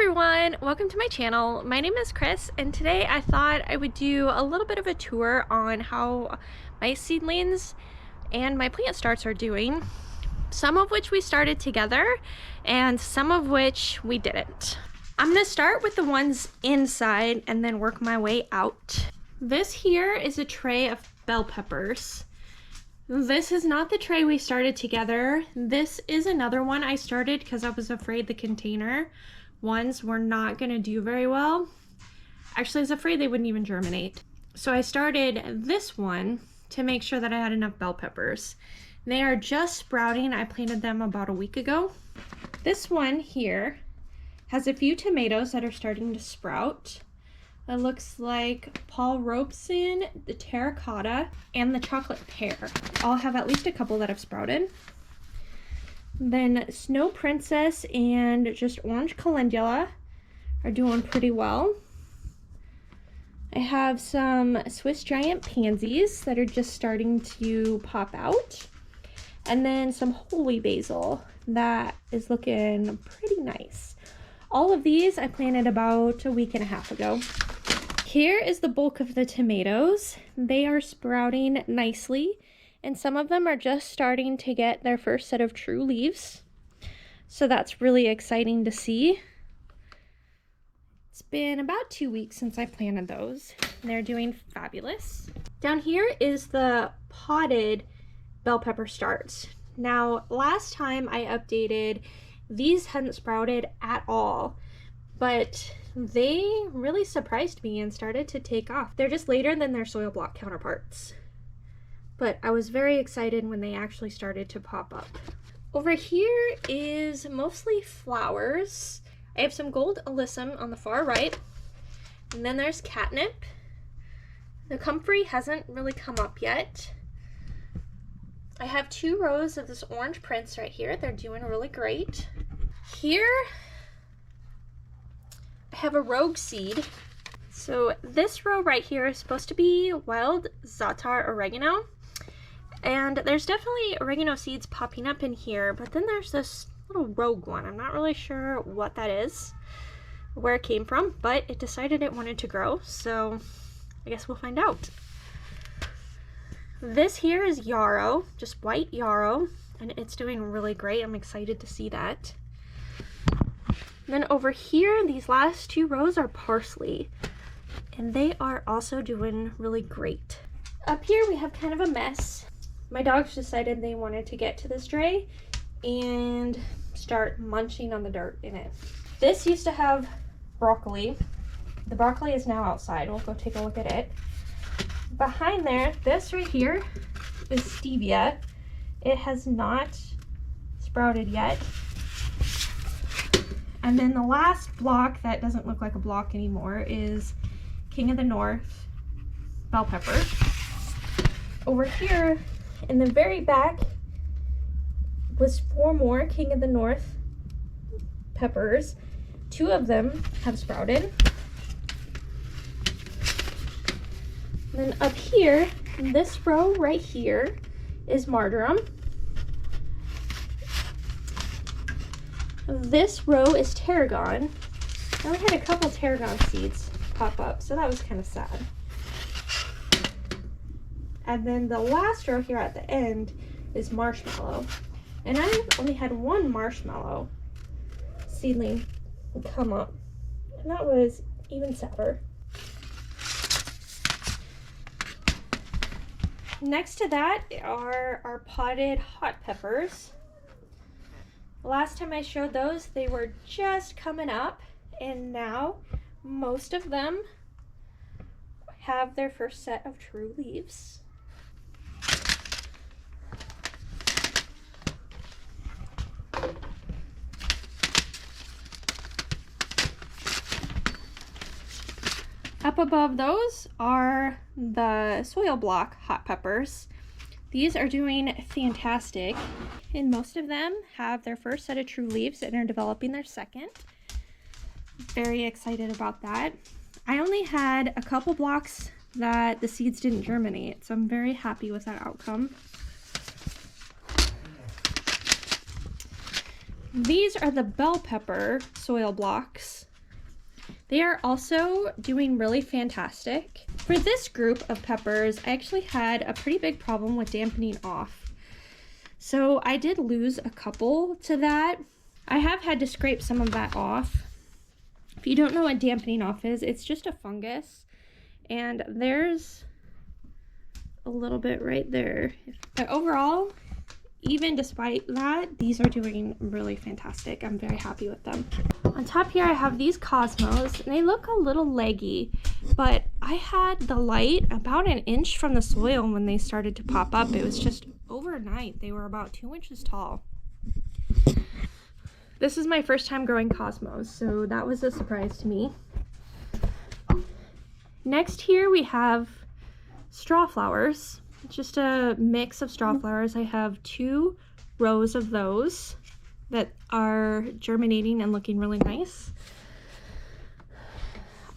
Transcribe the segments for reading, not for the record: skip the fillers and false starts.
everyone, welcome to my channel. My name is Chris, and today I thought I would do a little bit of a tour on how my seedlings and my plant starts are doing. Some of which we started together and some of which we didn't. I'm gonna start with the ones inside and then work my way out. This here is a tray of bell peppers. This is not the tray we started together. This is another one I started because I was afraid the container ones were not going to do very well. Actually, I was afraid they wouldn't even germinate. So I started this one to make sure that I had enough bell peppers. They are just sprouting. I planted them about a week ago. This one here has a few tomatoes that are starting to sprout. It looks like Paul Robeson, the terracotta, and the chocolate pear all have at least a couple that have sprouted. Then Snow Princess and just Orange Calendula are doing pretty well. I have some Swiss Giant Pansies that are just starting to pop out. And then some Holy Basil that is looking pretty nice. All of these I planted about a week and a half ago. Here is the bulk of the tomatoes. They are sprouting nicely, and some of them are just starting to get their first set of true leaves. So that's really exciting to see. It's been about 2 weeks since I planted those. They're doing fabulous. Down here is the potted bell pepper starts. Now, last time I updated, these hadn't sprouted at all, but they really surprised me and started to take off. They're just later than their soil block counterparts. But I was very excited when they actually started to pop up. Over here is mostly flowers. I have some gold alyssum on the far right. And then there's catnip. The comfrey hasn't really come up yet. I have 2 rows of this orange prince right here. They're doing really great. Here, I have a rogue seed. So this row right here is supposed to be wild za'atar oregano. And there's definitely oregano seeds popping up in here, but then there's this little rogue one. I'm not really sure what that is, where it came from, but it decided it wanted to grow, so I guess we'll find out. This here is yarrow, just white yarrow, and it's doing really great. I'm excited to see that. Then over here, these last 2 rows are parsley, and they are also doing really great. Up here we have kind of a mess. My dogs decided they wanted to get to this tray and start munching on the dirt in it. This used to have broccoli. The broccoli is now outside. We'll go take a look at it. Behind there, this right here is stevia. It has not sprouted yet. And then the last block that doesn't look like a block anymore is King of the North bell pepper. Over here in the very back was 4 more King of the North peppers. 2 of them have sprouted. And then up here, this row right here is marjoram. This row is tarragon. I only had a couple tarragon seeds pop up, so that was kind of sad. And then the last row here at the end is marshmallow. And I've only had 1 marshmallow seedling come up. And that was even sadder. Next to that are our potted hot peppers. Last time I showed those, they were just coming up, and now most of them have their first set of true leaves. Up above those are the soil block hot peppers. These are doing fantastic, and most of them have their first set of true leaves and are developing their second. Very excited about that. I only had a couple blocks that the seeds didn't germinate, so I'm very happy with that outcome. These are the bell pepper soil blocks They are also doing really fantastic. For this group of peppers, I actually had a pretty big problem with dampening off. So I did lose a couple to that. I have had to scrape some of that off. If you don't know what dampening off is, it's just a fungus. And there's a little bit right there. But overall, even despite that, these are doing really fantastic. I'm very happy with them. On top here, I have these Cosmos, and they look a little leggy, but I had the light about an inch from the soil when they started to pop up. It was just overnight. They were about 2 inches tall. This is my first time growing Cosmos, so that was a surprise to me. Next here we have straw flowers. Just a mix of straw flowers. I have 2 rows of those that are germinating and looking really nice.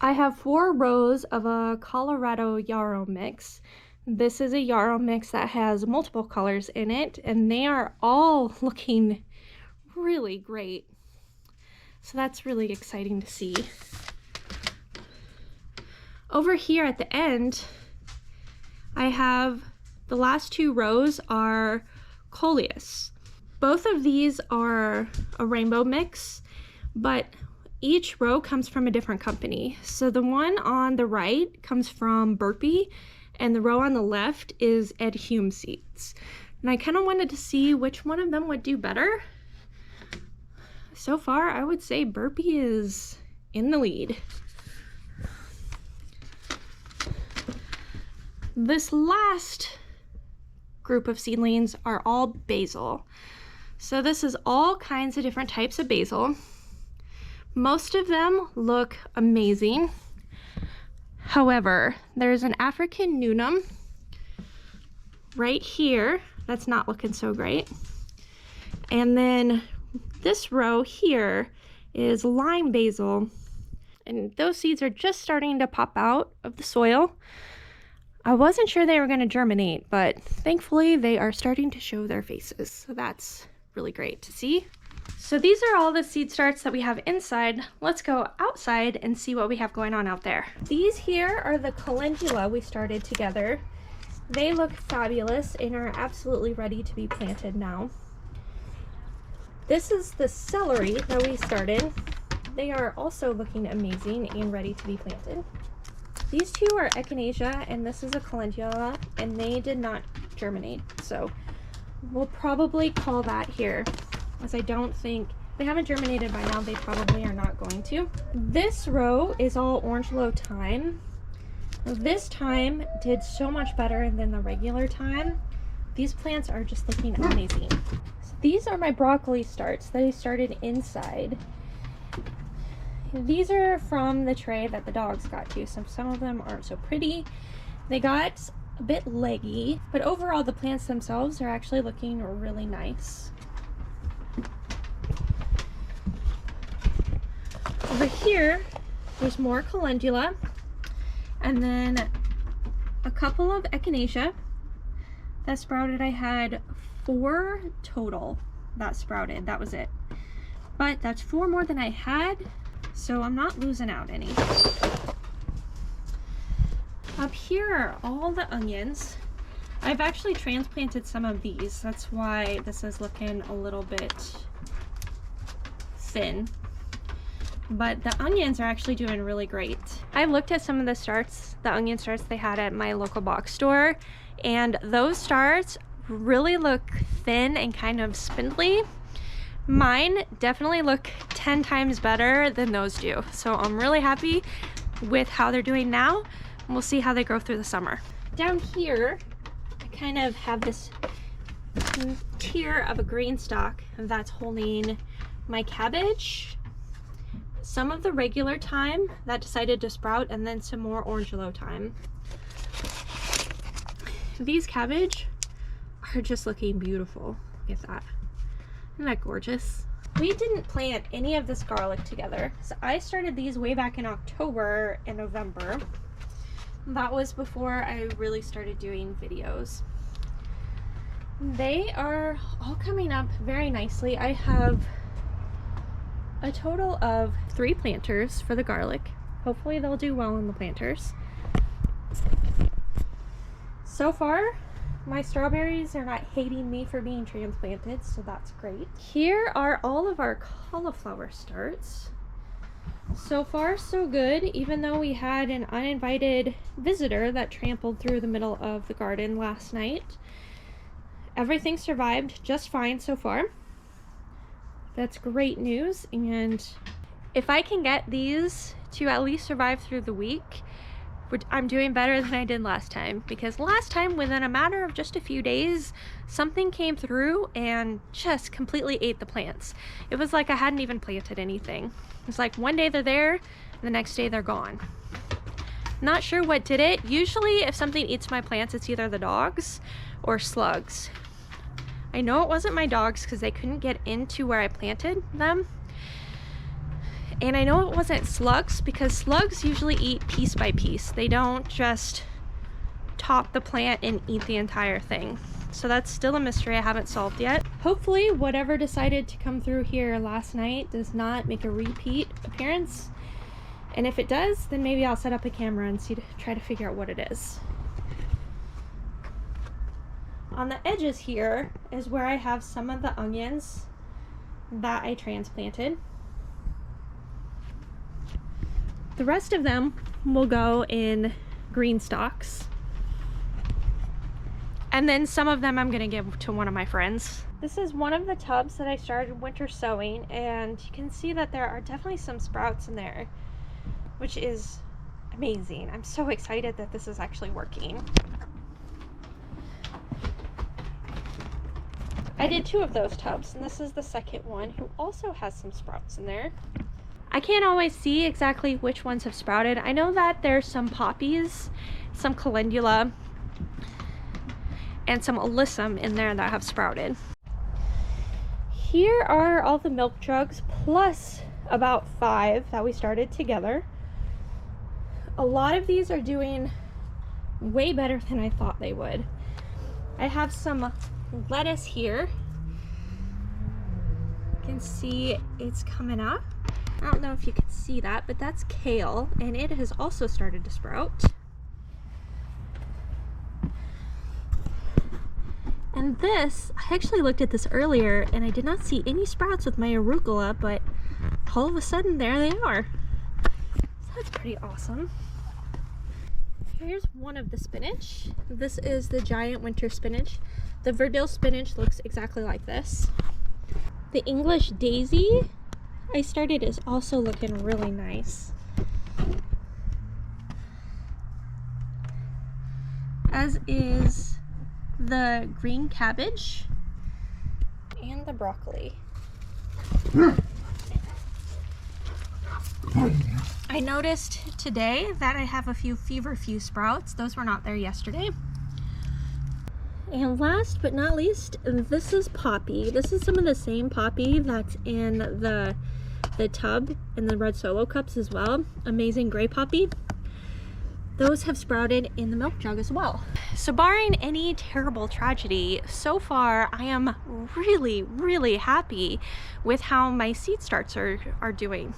I have 4 rows of a Colorado yarrow mix. This is a yarrow mix that has multiple colors in it, and they are all looking really great. So that's really exciting to see. Over here at the end, I have the last 2 rows are Coleus. Both of these are a rainbow mix, but each row comes from a different company. So the one on the right comes from Burpee, and the row on the left is Ed Hume seeds. And I kind of wanted to see which one of them would do better. So far, I would say Burpee is in the lead. This last group of seedlings are all basil. So this is all kinds of different types of basil. Most of them look amazing. However, there's an African Nunum right here that's not looking so great. And then this row here is lime basil. And those seeds are just starting to pop out of the soil. I wasn't sure they were going to germinate, but thankfully they are starting to show their faces. So that's really great to see. So these are all the seed starts that we have inside. Let's go outside and see what we have going on out there. These here are the calendula we started together. They look fabulous and are absolutely ready to be planted now. This is the celery that we started. They are also looking amazing and ready to be planted. These 2 are echinacea, and this is a calendula, and they did not germinate. So we'll probably call that here, as I don't think, they haven't germinated by now, they probably are not going to. This row is all Orangelo thyme. This thyme did so much better than the regular thyme. These plants are just looking amazing. So these are my broccoli starts that I started inside. These are from the tray that the dogs got to, so some of them aren't so pretty. They got a bit leggy, but overall the plants themselves are actually looking really nice. Over here, there's more calendula, and then a couple of echinacea that sprouted. I had 4 total that sprouted, that was it. But that's 4 more than I had, so I'm not losing out any. Up here are all the onions. I've actually transplanted some of these. That's why this is looking a little bit thin. But the onions are actually doing really great. I looked at some of the starts, the onion starts they had at my local box store, and those starts really look thin and kind of spindly. Mine definitely look 10 times better than those do. So I'm really happy with how they're doing now. We'll see how they grow through the summer. Down here, I kind of have this tier of a green stalk that's holding my cabbage, some of the regular thyme that decided to sprout, and then some more Orangelo thyme. These cabbage are just looking beautiful. Look at that. Isn't that gorgeous? We didn't plant any of this garlic together. So I started these way back in October and November. That was before I really started doing videos. They are all coming up very nicely. I have a total of 3 planters for the garlic. Hopefully they'll do well in the planters. So far, my strawberries are not hating me for being transplanted, so that's great. Here are all of our cauliflower starts. So far, so good, even though we had an uninvited visitor that trampled through the middle of the garden last night. Everything survived just fine so far. That's great news, and if I can get these to at least survive through the week, I'm doing better than I did last time, because last time, within a matter of just a few days, something came through and just completely ate the plants. It was like I hadn't even planted anything. It's like one day they're there, and the next day they're gone. Not sure what did it. Usually if something eats my plants, it's either the dogs or slugs. I know it wasn't my dogs because they couldn't get into where I planted them. And I know it wasn't slugs because slugs usually eat piece by piece. They don't just top the plant and eat the entire thing. So that's still a mystery I haven't solved yet. Hopefully whatever decided to come through here last night does not make a repeat appearance. And if it does, then maybe I'll set up a camera and try to figure out what it is. On the edges here is where I have some of the onions that I transplanted. The rest of them will go in green stalks. And then some of them I'm gonna give to one of my friends. This is one of the tubs that I started winter sowing, and you can see that there are definitely some sprouts in there, which is amazing. I'm so excited that this is actually working. I did 2 of those tubs, and this is the second one, who also has some sprouts in there. I can't always see exactly which ones have sprouted. I know that there's some poppies, some calendula, and some alyssum in there that have sprouted. Here are all the milk jugs, plus about 5 that we started together. A lot of these are doing way better than I thought they would. I have some lettuce here. You can see it's coming up. I don't know if you can see that, but that's kale, and it has also started to sprout. And this, I actually looked at this earlier, and I did not see any sprouts with my arugula, but all of a sudden, there they are. So that's pretty awesome. Here's one of the spinach. This is the giant winter spinach. The Verdil spinach looks exactly like this. The English daisy I started is also looking really nice. As is the green cabbage and the broccoli. I noticed today that I have a few feverfew sprouts. Those were not there yesterday. And last but not least, this is poppy. This is some of the same poppy that's in the tub in the red solo cups as well. Amazing gray poppy. Those have sprouted in the milk jug as well. So barring any terrible tragedy, so far I am really happy with how my seed starts are doing.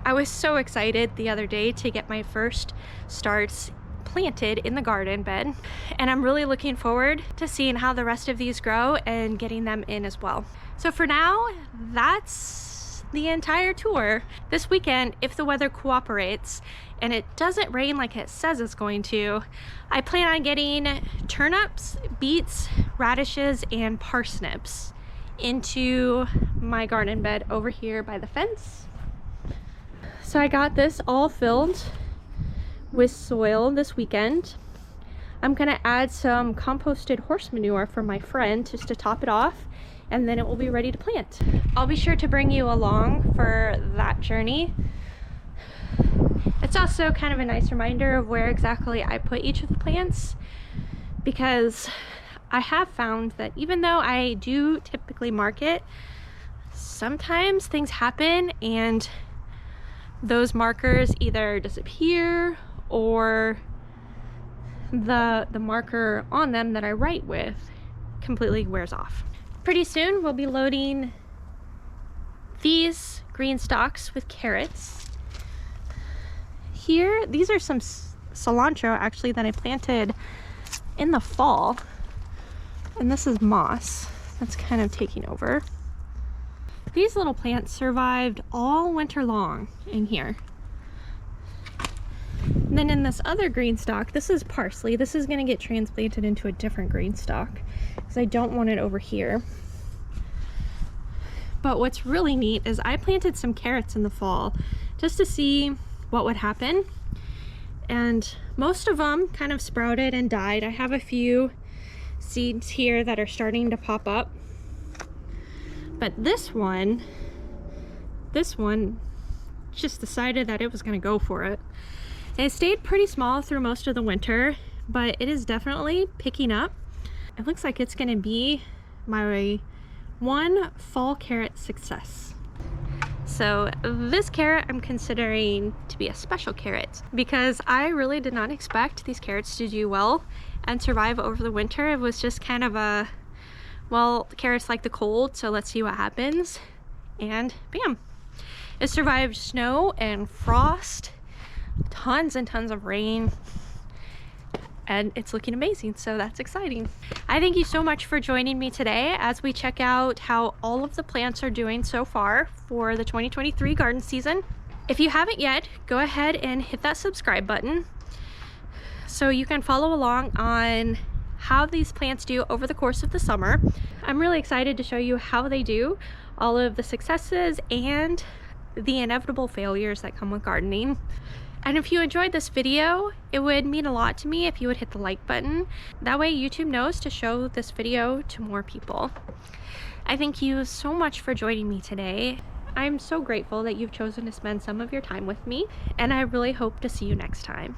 I was so excited the other day to get my first starts planted in the garden bed, and I'm really looking forward to seeing how the rest of these grow and getting them in as well. So for now, that's the entire tour. This weekend, if the weather cooperates and it doesn't rain like it says it's going to, I plan on getting turnips, beets, radishes, and parsnips into my garden bed over here by the fence. So I got this all filled with soil this weekend. I'm gonna add some composted horse manure from my friend just to top it off, and then it will be ready to plant. I'll be sure to bring you along for that journey. It's also kind of a nice reminder of where exactly I put each of the plants, because I have found that even though I do typically mark it, sometimes things happen and those markers either disappear or the marker on them that I write with completely wears off. Pretty soon we'll be loading these green stalks with carrots. here, these are some cilantro actually that I planted in the fall. And this is moss that's kind of taking over. These little plants survived all winter long in here. And then in this other green stalk, this is parsley. This is gonna get transplanted into a different green stalk because I don't want it over here. But what's really neat is I planted some carrots in the fall just to see what would happen. And most of them kind of sprouted and died. I have a few seeds here that are starting to pop up. But this one just decided that it was gonna go for it. And it stayed pretty small through most of the winter, but it is definitely picking up. It looks like it's gonna be my one fall carrot success. So this carrot I'm considering to be a special carrot because I really did not expect these carrots to do well and survive over the winter. It was just kind of a, well, carrots like the cold, so let's see what happens. And bam, it survived snow and frost, tons and tons of rain, and it's looking amazing, so that's exciting. I thank you so much for joining me today as we check out how all of the plants are doing so far for the 2023 garden season. If you haven't yet, go ahead and hit that subscribe button so you can follow along on how these plants do over the course of the summer. I'm really excited to show you how they do, all of the successes and the inevitable failures that come with gardening. And if you enjoyed this video, it would mean a lot to me if you would hit the like button. That way YouTube knows to show this video to more people. I thank you so much for joining me today. I'm so grateful that you've chosen to spend some of your time with me, and I really hope to see you next time.